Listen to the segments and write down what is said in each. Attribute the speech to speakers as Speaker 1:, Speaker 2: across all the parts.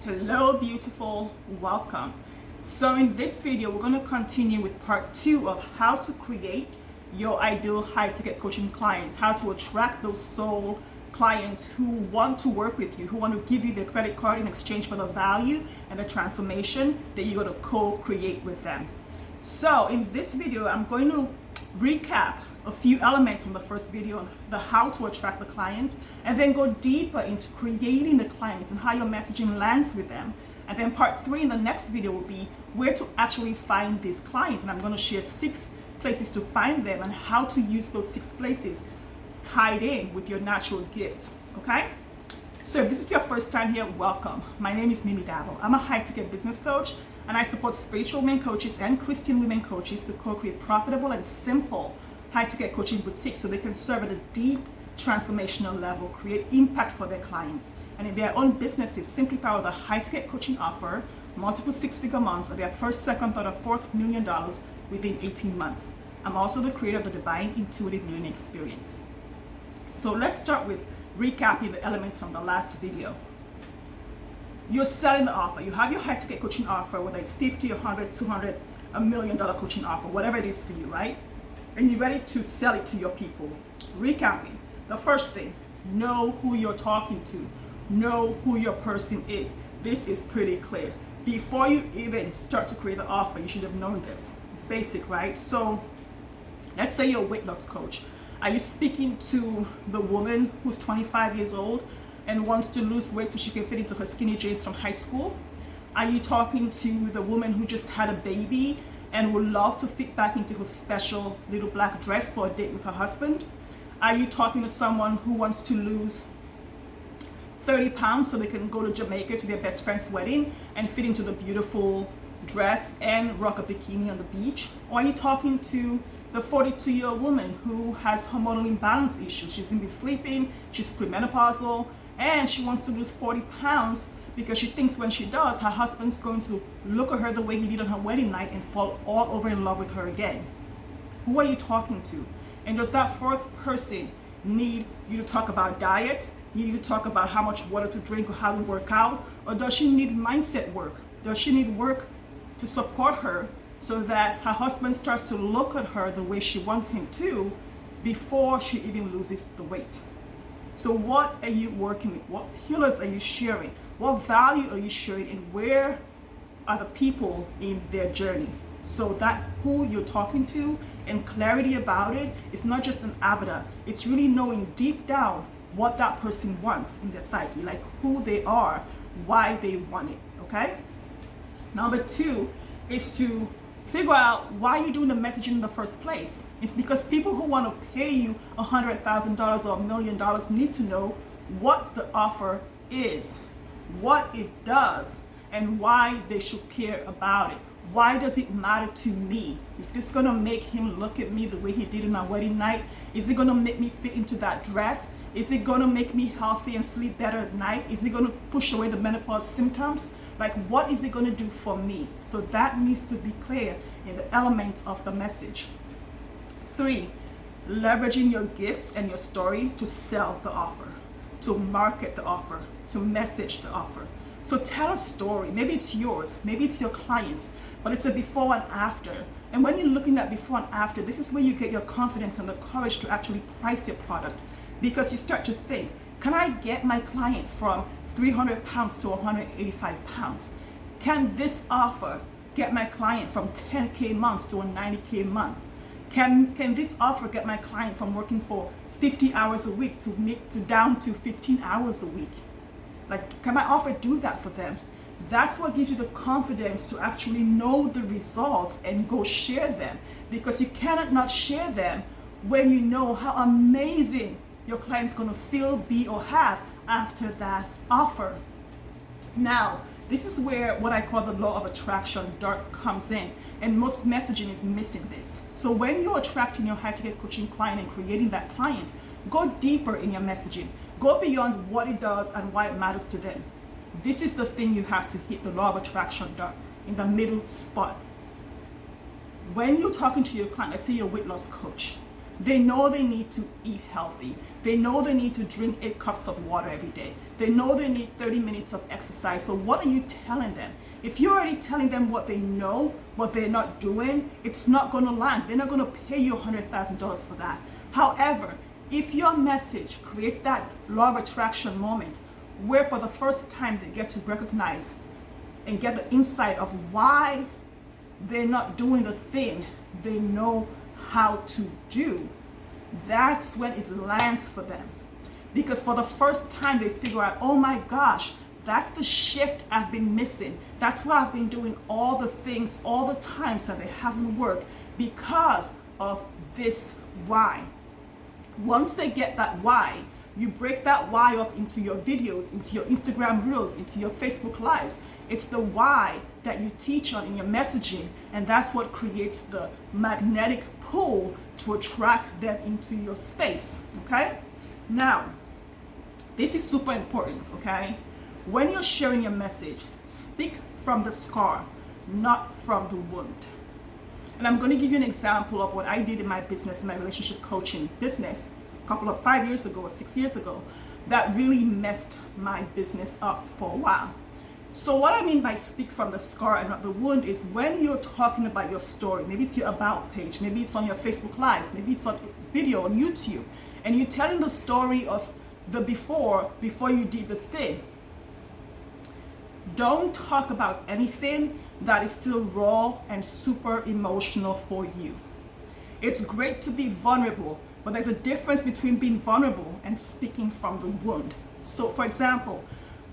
Speaker 1: Hello, beautiful. Welcome. So in this video, we're going to continue with part 2 of how to create your ideal high-ticket coaching clients, how to attract those soul clients who want to work with you, who want to give you their credit card in exchange for the value and the transformation that you're going to co-create with them. So in this video, I'm going to recap a few elements from the first video on the how to attract the clients, and then go deeper into creating the clients and how your messaging lands with them. And then part 3 in the next video will be where to actually find these clients, and I'm going to share 6 places to find them and how to use those 6 places tied in with your natural gifts. Okay, so if this is your first time here, welcome. My name is Mimi Dabo. I'm a high-ticket business coach, and I support spiritual women coaches and Christian women coaches to co-create profitable and simple high-ticket coaching boutiques so they can serve at a deep transformational level, create impact for their clients, and in their own businesses simplify with a high-ticket coaching offer, multiple 6-figure months, or their first, second, third, or fourth $1 million within 18 months. I'm also the creator of the Divine Intuitive Learning Experience. So let's start with recapping the elements from the last video. You're selling the offer. You have your high-ticket coaching offer, whether it's 50, 100, 200, $1 million coaching offer, whatever it is for you, right? And you're ready to sell it to your people. Recapping, the first thing, know who you're talking to. Know who your person is. This is pretty clear. Before you even start to create the offer, you should have known this. It's basic, right? So let's say you're a weight loss coach. Are you speaking to the woman who's 25 years old and wants to lose weight so she can fit into her skinny jeans from high school? Are you talking to the woman who just had a baby and would love to fit back into her special little black dress for a date with her husband? Are you talking to someone who wants to lose 30 pounds so they can go to Jamaica to their best friend's wedding and fit into the beautiful dress and rock a bikini on the beach? Or are you talking to the 42-year-old woman who has hormonal imbalance issues? She's been sleeping, she's premenopausal, and she wants to lose 40 pounds because she thinks when she does, her husband's going to look at her the way he did on her wedding night and fall all over in love with her again. Who are you talking to? And does that fourth person need you to talk about diet, need you to talk about how much water to drink or how to work out? Or does she need mindset work? Does she need work to support her so that her husband starts to look at her the way she wants him to before she even loses the weight? So what are you working with? What pillars are you sharing? What value are you sharing? And where are the people in their journey? So that who you're talking to and clarity about it is not just an avatar. It's really knowing deep down what that person wants in their psyche, like who they are, why they want it, okay? Number 2 is to figure out why you're doing the messaging in the first place. It's because people who want to pay you $100,000 or $1 million need to know what the offer is, what it does, and why they should care about it. Why does it matter to me? Is this going to make him look at me the way he did on our wedding night? Is it going to make me fit into that dress? Is it going to make me healthy and sleep better at night? Is it going to push away the menopause symptoms? Like, what is it going to do for me? So that needs to be clear in the elements of the message. 3, leveraging your gifts and your story to sell the offer, to market the offer, to message the offer. So tell a story. Maybe it's yours, maybe it's your client's, but it's a before and after. And when you're looking at before and after, this is where you get your confidence and the courage to actually price your product, because you start to think, can I get my client from 300 pounds to 185 pounds? Can this offer get my client from 10K months to a 90K month? Can this offer get my client from working for 50 hours a week to down to 15 hours a week? Like, can my offer do that for them? That's what gives you the confidence to actually know the results and go share them, because you cannot not share them when you know how amazing your client's going to feel, be, or have after that offer. Now, this is where what I call the law of attraction dart comes in, and most messaging is missing this. So when you're attracting your high-ticket coaching client and creating that client, go deeper in your messaging. Go beyond what it does and why it matters to them. This is the thing you have to hit, the law of attraction dart in the middle spot. When you're talking to your client, let's say you're a weight loss coach, They know they need to eat healthy. They know they need to drink 8 cups of water every day. They know they need 30 minutes of exercise. So what are you telling them? If you're already telling them what they know, what they're not doing, it's not going to land. They're not going to pay you $100,000 for that. However, if your message creates that law of attraction moment where for the first time they get to recognize and get the insight of why they're not doing the thing they know how to do, that's when it lands for them. Because for the first time they figure out, oh my gosh, that's the shift I've been missing. That's why I've been doing all the things, all the times that they haven't worked, because of this why. Once they get that why, you break that why up into your videos, into your Instagram reels, into your Facebook lives. It's the why that you teach on in your messaging, and that's what creates the magnetic pull to attract them into your space, okay? Now, this is super important, okay? When you're sharing your message, speak from the scar, not from the wound. And I'm going to give you an example of what I did in my business, in my relationship coaching business, 5 years ago or 6 years ago, that really messed my business up for a while. So what I mean by speak from the scar and not the wound is when you're talking about your story, maybe it's your about page, maybe it's on your Facebook lives, maybe it's on video on YouTube, and you're telling the story of the before you did the thing. Don't talk about anything that is still raw and super emotional for you. It's great to be vulnerable, but there's a difference between being vulnerable and speaking from the wound. So for example,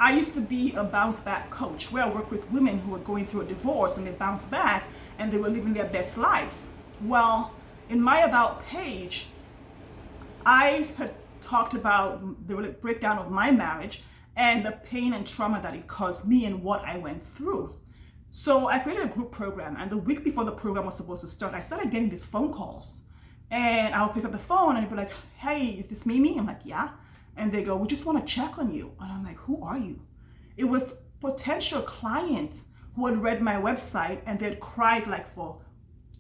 Speaker 1: I used to be a bounce back coach where I work with women who were going through a divorce and they bounced back and they were living their best lives. Well, in my about page, I had talked about the breakdown of my marriage and the pain and trauma that it caused me and what I went through. So I created a group program, and the week before the program was supposed to start, I started getting these phone calls. And I'll pick up the phone and they'd be like, hey, is this Mimi? I'm like, yeah. And they go, we just want to check on you. And I'm like, who are you? It was potential clients who had read my website and they'd cried like for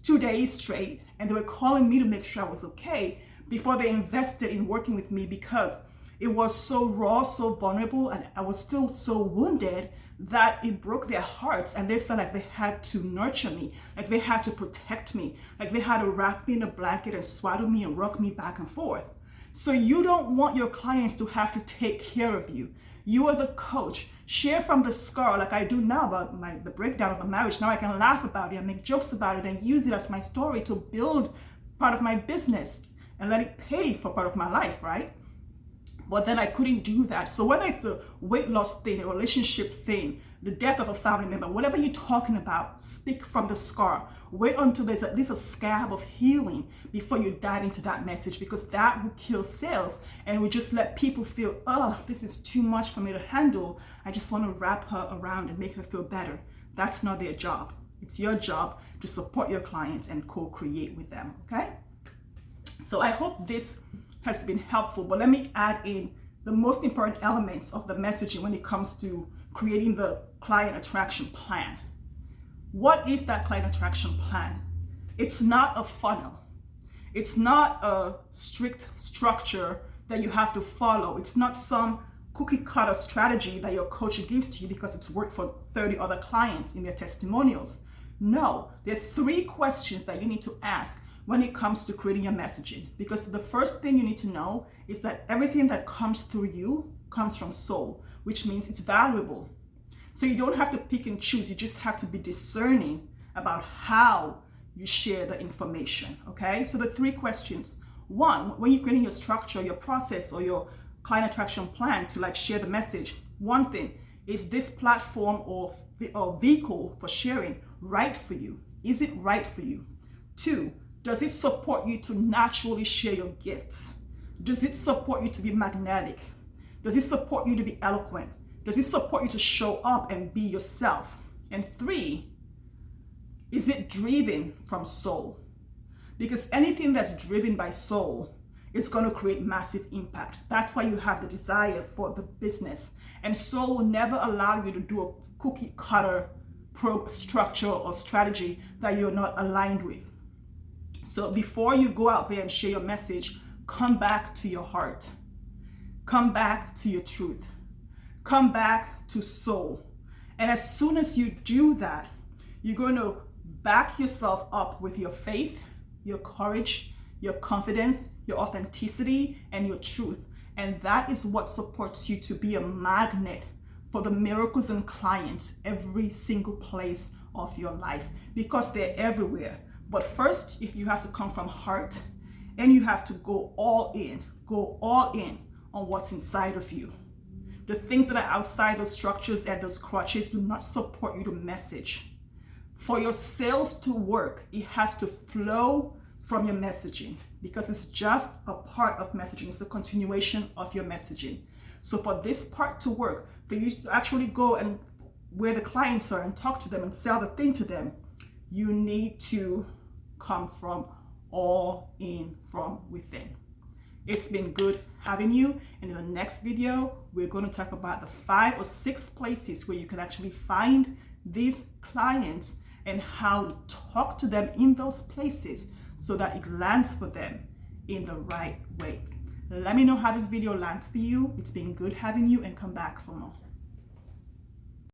Speaker 1: 2 days straight. And they were calling me to make sure I was okay before they invested in working with me, because it was so raw, so vulnerable, and I was still so wounded that it broke their hearts, and they felt like they had to nurture me, like they had to protect me, like they had to wrap me in a blanket and swaddle me and rock me back and forth. So you don't want your clients to have to take care of you. You are the coach. Share from the scar like I do now about the breakdown of the marriage. Now I can laugh about it and make jokes about it and use it as my story to build part of my business and let it pay for part of my life, right? But then I couldn't do that. So whether it's a weight loss thing, a relationship thing, the death of a family member, whatever you're talking about, speak from the scar. Wait until there's at least a scab of healing before you dive into that message, because that will kill sales and will just let people feel, oh, this is too much for me to handle. I just want to wrap her around and make her feel better. That's not their job. It's your job to support your clients and co-create with them, okay? So I hope this has been helpful, but let me add in the most important elements of the messaging when it comes to creating the client attraction plan. What is that client attraction plan? It's not a funnel. It's not a strict structure that you have to follow. It's not some cookie cutter strategy that your coach gives to you because it's worked for 30 other clients in their testimonials. No, there are 3 questions that you need to ask when it comes to creating your messaging, because the first thing you need to know is that everything that comes through you comes from soul, which means it's valuable. So you don't have to pick and choose. You just have to be discerning about how you share the information, okay? So the 3 questions. 1, when you're creating your structure, your process, or your client attraction plan to like share the message, one thing is this platform or vehicle for sharing right for you? Is it right for you? 2, does it support you to naturally share your gifts? Does it support you to be magnetic? Does it support you to be eloquent? Does it support you to show up and be yourself? And 3, is it driven from soul? Because anything that's driven by soul is going to create massive impact. That's why you have the desire for the business. And soul will never allow you to do a cookie cutter structure or strategy that you're not aligned with. So before you go out there and share your message, come back to your heart. Come back to your truth. Come back to soul. And as soon as you do that, you're going to back yourself up with your faith, your courage, your confidence, your authenticity, and your truth. And that is what supports you to be a magnet for the miracles and clients every single place of your life, because they're everywhere. But first, you have to come from heart, and you have to go all in on what's inside of you. The things that are outside those structures and those crutches do not support you to message. For your sales to work, it has to flow from your messaging, because it's just a part of messaging. It's a continuation of your messaging. So for this part to work, for you to actually go and where the clients are and talk to them and sell the thing to them, you need to come from all in from within. It's been good having you. And in the next video, we're going to talk about the 5 or 6 places where you can actually find these clients and how to talk to them in those places so that it lands for them in the right way. Let me know how this video lands for you. It's been good having you, and come back for more.